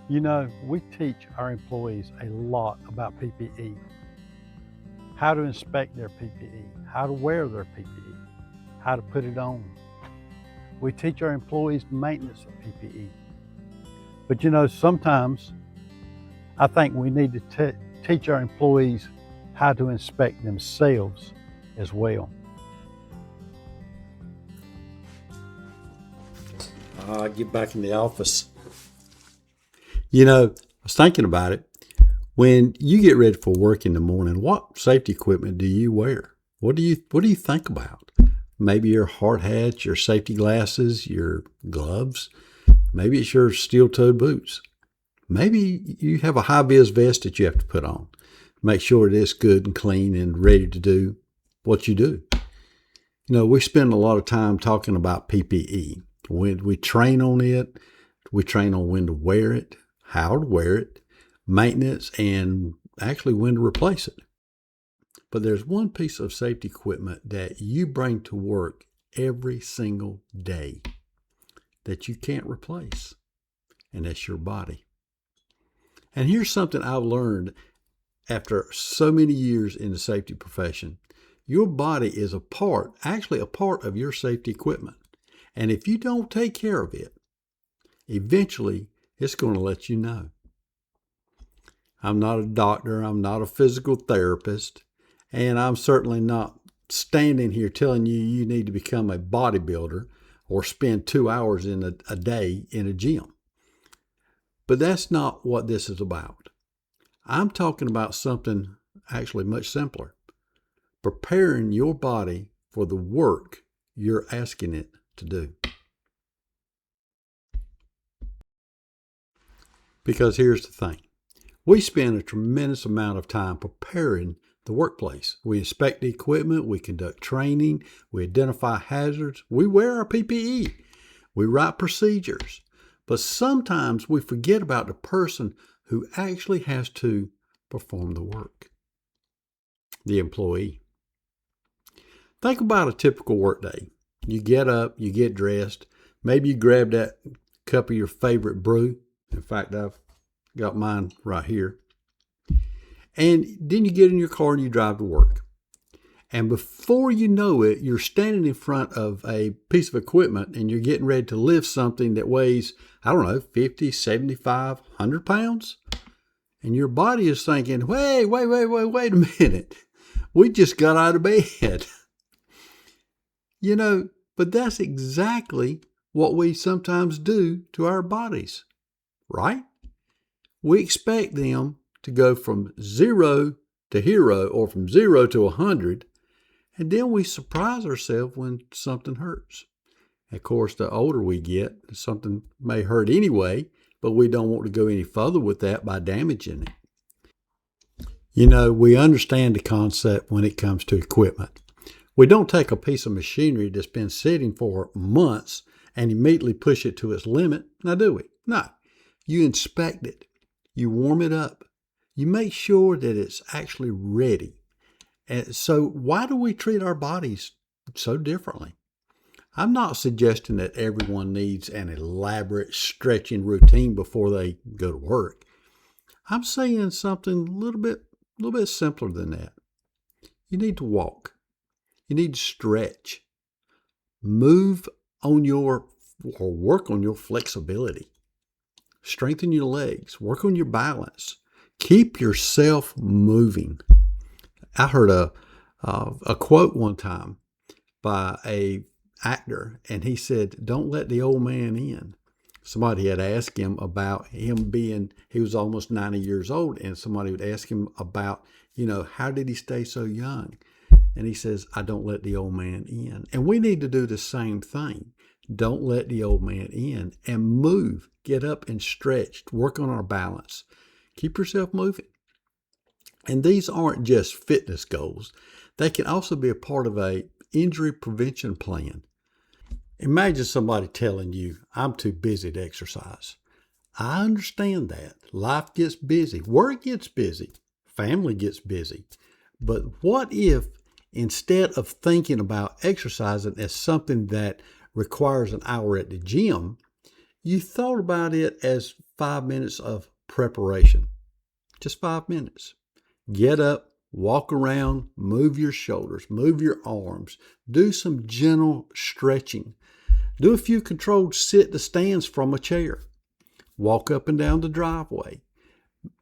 You know, we teach our employees a lot about PPE, how to inspect their PPE, how to wear their PPE, how to put it on. We teach our employees maintenance of PPE. But you know, sometimes I think we need to teach our employees how to inspect themselves as well. Get back in the office. You know, I was thinking about it. When you get ready for work in the morning, what safety equipment do you wear? What do you think about? Maybe your hard hat, your safety glasses, your gloves. Maybe it's your steel-toed boots. Maybe you have a high-vis vest that you have to put on. Make sure it is good and clean and ready to do what you do. You know, we spend a lot of time talking about PPE. When we train on it, we train on when to wear it, how to wear it, maintenance, and actually when to replace it. But there's one piece of safety equipment that you bring to work every single day that you can't replace, and that's your body. And here's something I've learned after so many years in the safety profession. Your body is actually a part of your safety equipment. And if you don't take care of it, eventually it's going to let you know. I'm not a doctor. I'm not a physical therapist. And I'm certainly not standing here telling you you need to become a bodybuilder or spend 2 hours in a day in a gym. But that's not what this is about. I'm talking about something actually much simpler. Preparing your body for the work you're asking it to do. Because here's the thing. We spend a tremendous amount of time preparing the workplace. We inspect the equipment, we conduct training, we identify hazards, we wear our PPE, we write procedures. But sometimes we forget about the person who actually has to perform the work, the employee. Think about a typical workday. You get up, you get dressed, maybe you grab that cup of your favorite brew. In fact, I've got mine right here. And then you get in your car and you drive to work. And before you know it, you're standing in front of a piece of equipment and you're getting ready to lift something that weighs, 50, 75, 100 pounds. And your body is thinking, wait a minute. We just got out of bed. You know, but that's exactly what we sometimes do to our bodies, right? We expect them to go from 0 to hero or from 0 to 100, and then we surprise ourselves when something hurts. Of course, the older we get, something may hurt anyway, but we don't want to go any further with that by damaging it. You know, we understand the concept when it comes to equipment. We don't take a piece of machinery that's been sitting for months and immediately push it to its limit. Now, do we? No. You inspect it. You warm it up. You make sure that it's actually ready. And so why do we treat our bodies so differently? I'm not suggesting that everyone needs an elaborate stretching routine before they go to work. I'm saying something a little bit simpler than that. You need to walk. You need to stretch. Move on or work on your flexibility. Strengthen your legs. Work on your balance. Keep yourself moving. I heard a quote one time by a actor, and he said, "Don't let the old man in." Somebody had asked him about he was almost 90 years old, and somebody would ask him about, how did he stay so young? And he says, "I don't let the old man in." And we need to do the same thing. Don't let the old man in, and move. Get up and stretch. Work on our balance. Keep yourself moving. And these aren't just fitness goals. They can also be a part of a injury prevention plan. Imagine somebody telling you, "I'm too busy to exercise." I understand that. Life gets busy. Work gets busy. Family gets busy. But what if instead of thinking about exercising as something that requires an hour at the gym, you thought about it as 5 minutes of preparation. Just 5 minutes. Get up, walk around, move your shoulders, move your arms, do some gentle stretching. Do a few controlled sit to stands from a chair. Walk up and down the driveway.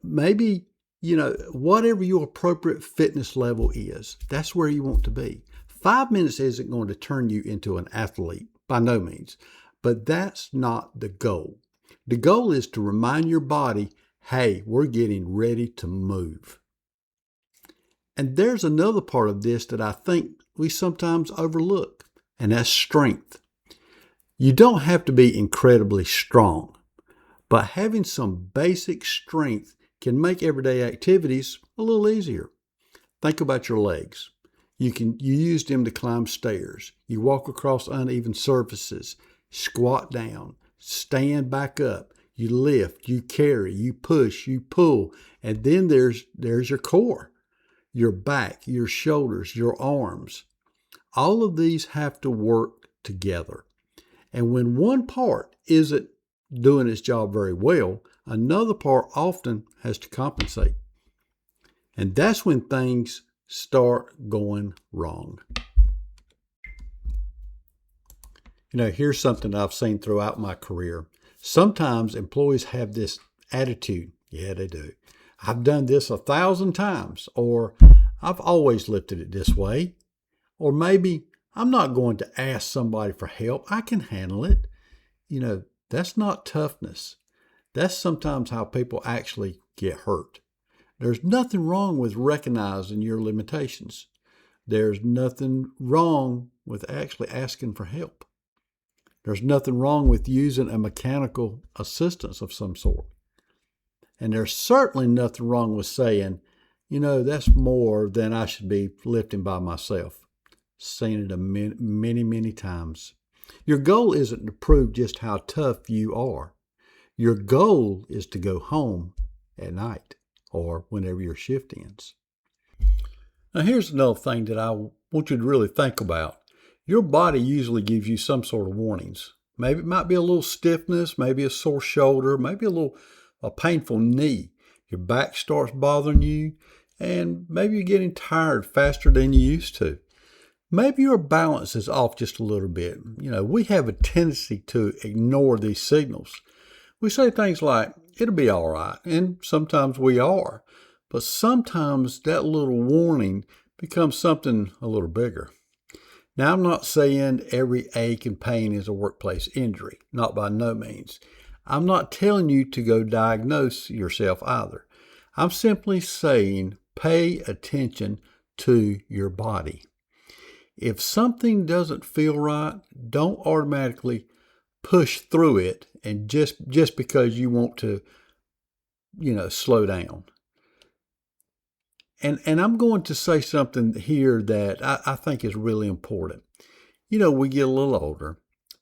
Maybe, whatever your appropriate fitness level is, that's where you want to be. 5 minutes isn't going to turn you into an athlete, by no means, but that's not the goal. The goal is to remind your body, hey, we're getting ready to move. And there's another part of this that I think we sometimes overlook, and that's strength. You don't have to be incredibly strong, but having some basic strength can make everyday activities a little easier. Think about your legs. You use them to climb stairs. You walk across uneven surfaces, squat down, stand back up. You lift, you carry, you push, you pull, and then there's your core, your back, your shoulders, your arms. All of these have to work together. And when one part isn't doing its job very well, another part often has to compensate. And that's when things start going wrong. Here's something I've seen throughout my career. Sometimes employees have this attitude. Yeah, they do. I've done this 1,000 times, or I've always lifted it this way, or maybe I'm not going to ask somebody for help. I can handle it. That's not toughness. That's sometimes how people actually get hurt. There's nothing wrong with recognizing your limitations. There's nothing wrong with actually asking for help. There's nothing wrong with using a mechanical assistance of some sort. And there's certainly nothing wrong with saying, that's more than I should be lifting by myself. Seen it many, many times. Your goal isn't to prove just how tough you are. Your goal is to go home at night or whenever your shift ends. Now, here's another thing that I want you to really think about. Your body usually gives you some sort of warnings. Maybe it might be a little stiffness, maybe a sore shoulder, maybe a painful knee. Your back starts bothering you, and maybe you're getting tired faster than you used to. Maybe your balance is off just a little bit. We have a tendency to ignore these signals. We say things like, it'll be all right, and sometimes we are. But sometimes that little warning becomes something a little bigger. Now, I'm not saying every ache and pain is a workplace injury, not by no means. I'm not telling you to go diagnose yourself either. I'm simply saying pay attention to your body. If something doesn't feel right, don't automatically push through it and just because you want to, slow down. And I'm going to say something here that I think is really important. We get a little older,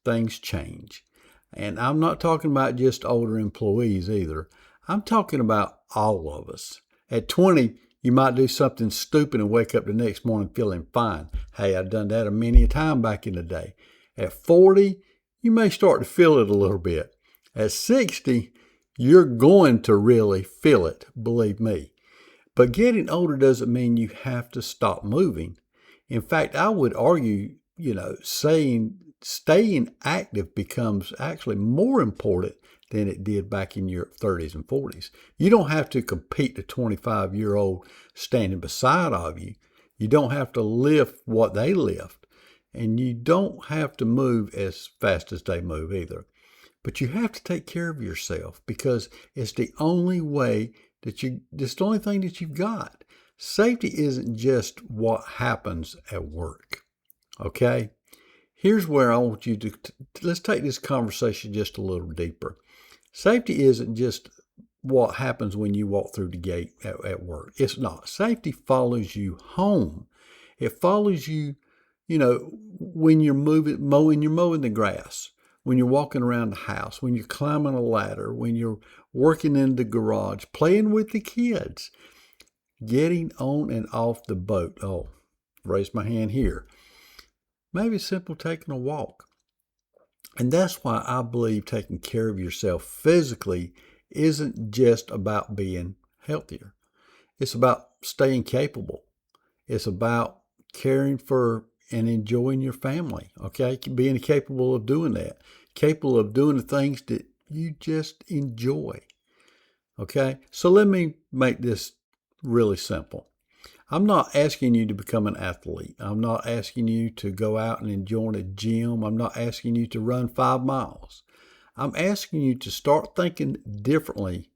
things change. And I'm not talking about just older employees either. I'm talking about all of us. At 20, you might do something stupid and wake up the next morning feeling fine. Hey, I've done that many a time back in the day. At 40, you may start to feel it a little bit. At 60, you're going to really feel it, believe me. But getting older doesn't mean you have to stop moving. In fact, I would argue, staying active becomes actually more important than it did back in your 30s and 40s. You don't have to compete the 25-year-old standing beside of you. You don't have to lift what they lift. And you don't have to move as fast as they move either. But you have to take care of yourself because it's the only way it's the only thing that you've got. Safety isn't just what happens at work. Okay? Here's where I want you to let's take this conversation just a little deeper. Safety isn't just what happens when you walk through the gate at work. It's not. Safety follows you home. It follows you, when you're mowing the grass, when you're walking around the house, when you're climbing a ladder, when you're working in the garage, playing with the kids, getting on and off the boat. Oh, raise my hand here. Maybe simple taking a walk. And that's why I believe taking care of yourself physically isn't just about being healthier. It's about staying capable. It's about caring for and enjoying your family, okay? Being capable of doing that, capable of doing the things that you just enjoy, okay? So let me make this really simple. I'm not asking you to become an athlete. I'm not asking you to go out and join a gym. I'm not asking you to run 5 miles. I'm asking you to start thinking differently,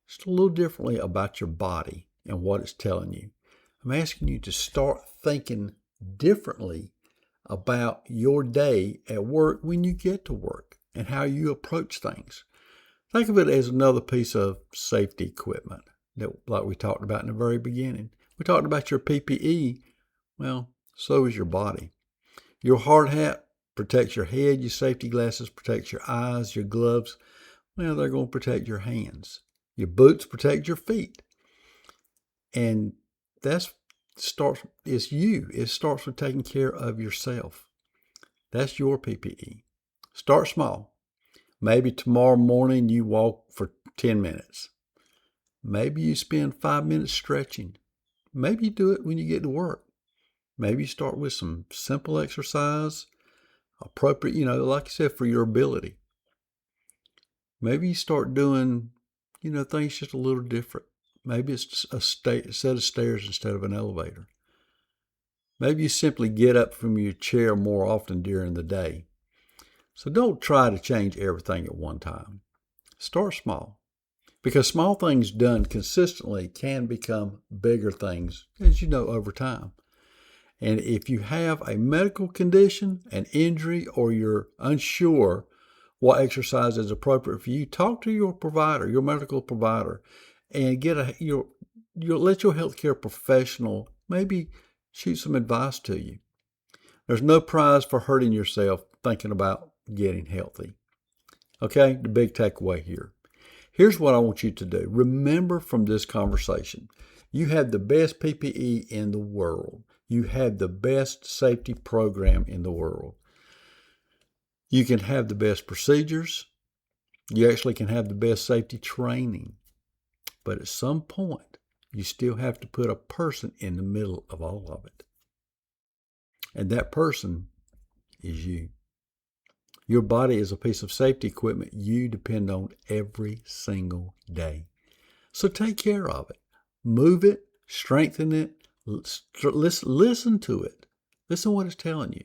just a little differently about your body and what it's telling you. I'm asking you to start thinking differently about your day at work when you get to work and how you approach things. Think of it as another piece of safety equipment that, like we talked about in the very beginning. We talked about your PPE. Well, so is your body. Your hard hat protects your head. Your safety glasses protect your eyes. Your gloves, well, they're going to protect your hands. Your boots protect your feet. And it's you. It starts with taking care of yourself. That's your PPE. Start small. Maybe tomorrow morning you walk for 10 minutes. Maybe you spend 5 minutes stretching. Maybe you do it when you get to work. Maybe you start with some simple exercise, appropriate, like I said, for your ability. Maybe you start doing, things just a little different. Maybe it's a set of stairs instead of an elevator. Maybe you simply get up from your chair more often during the day. So don't try to change everything at one time. Start small, because small things done consistently can become bigger things, as you know, over time. And if you have a medical condition, an injury, or you're unsure what exercise is appropriate for you, talk to your provider, your medical provider, and let your healthcare professional maybe shoot some advice to you. There's no prize for hurting yourself thinking about getting healthy. Okay, the big takeaway here. Here's what I want you to do. Remember from this conversation, you have the best PPE in the world. You have the best safety program in the world. You can have the best procedures. You actually can have the best safety training. But at some point, you still have to put a person in the middle of all of it. And that person is you. Your body is a piece of safety equipment you depend on every single day. So take care of it. Move it, strengthen it, listen to it. Listen to what it's telling you.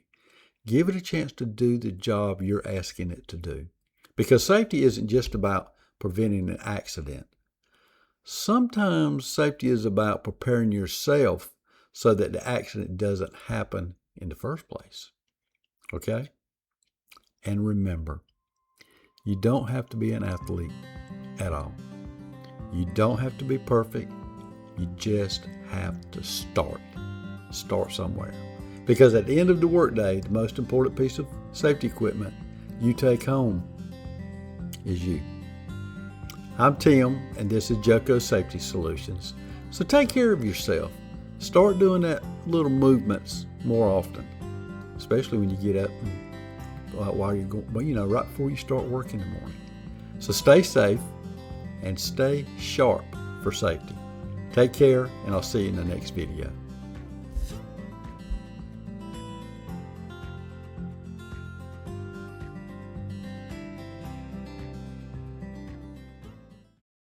Give it a chance to do the job you're asking it to do. Because safety isn't just about preventing an accident. Sometimes safety is about preparing yourself so that the accident doesn't happen in the first place. Okay? And remember, you don't have to be an athlete at all. You don't have to be perfect. You just have to start. Start somewhere. Because at the end of the workday, the most important piece of safety equipment you take home is you. I'm Tim, and this is JoCo Safety Solutions. So take care of yourself. Start doing that little movements more often, especially when you get up and while you're going, right before you start work in the morning. So stay safe and stay sharp for safety. Take care, and I'll see you in the next video.